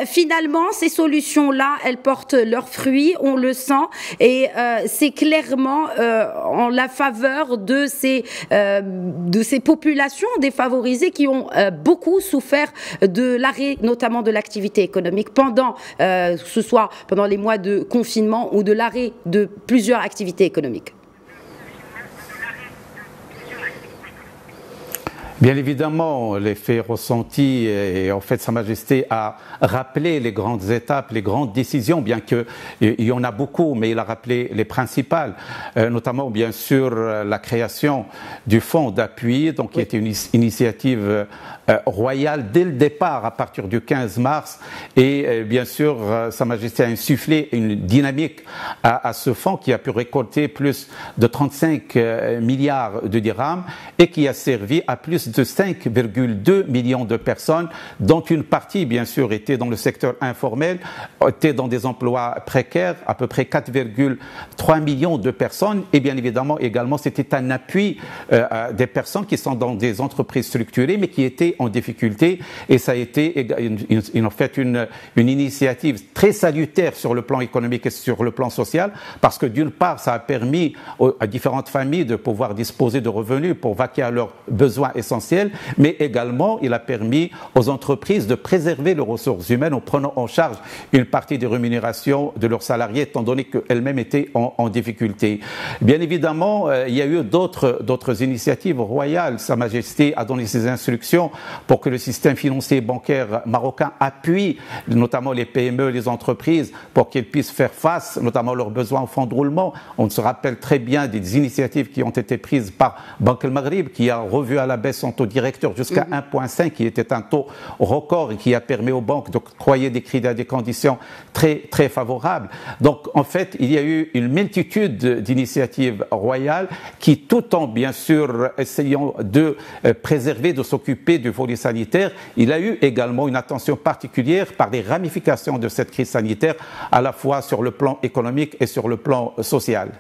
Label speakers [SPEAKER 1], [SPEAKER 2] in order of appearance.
[SPEAKER 1] finalement, ces solutions-là, elles portent leurs fruits, on le sent, et c'est clairement en la faveur de ces populations défavorisées qui ont beaucoup souffert de l'arrêt, notamment de l'activité économique, que ce soit pendant les mois de confinement ou de l'arrêt de plusieurs activités économiques.
[SPEAKER 2] Bien évidemment, les faits ressentis, et en fait Sa Majesté a rappelé les grandes étapes, les grandes décisions, bien qu'il y en a beaucoup, mais il a rappelé les principales, notamment bien sûr la création du fonds d'appui, donc qui était une initiative royale dès le départ à partir du 15 mars, et bien sûr Sa Majesté a insufflé une dynamique à ce fonds qui a pu récolter plus de 35 milliards de dirhams et qui a servi à plus de 5,2 millions de personnes, dont une partie, bien sûr, était dans le secteur informel, était dans des emplois précaires, à peu près 4,3 millions de personnes. Et bien évidemment, également, c'était un appui des personnes qui sont dans des entreprises structurées, mais qui étaient en difficulté. Et ça a été, en fait, une initiative très salutaire sur le plan économique et sur le plan social, parce que d'une part, ça a permis à différentes familles de pouvoir disposer de revenus pour vaquer à leurs besoins essentiels, mais également il a permis aux entreprises de préserver les ressources humaines en prenant en charge une partie des rémunérations de leurs salariés, étant donné qu'elles-mêmes étaient en difficulté. Bien évidemment, il y a eu d'autres initiatives royales. Sa Majesté a donné ses instructions pour que le système financier et bancaire marocain appuie notamment les PME, les entreprises, pour qu'elles puissent faire face notamment à leurs besoins en fonds de roulement. On se rappelle très bien des initiatives qui ont été prises par Banque El Maghrib, qui a revu à la baisse son taux directeur jusqu'à 1,5, qui était un taux record et qui a permis aux banques d'octroyer des crédits à des conditions très, très favorables. Donc, en fait, il y a eu une multitude d'initiatives royales qui, tout en, bien sûr, essayant de préserver, de s'occuper du volet sanitaire, il a eu également une attention particulière par les ramifications de cette crise sanitaire, à la fois sur le plan économique et sur le plan social.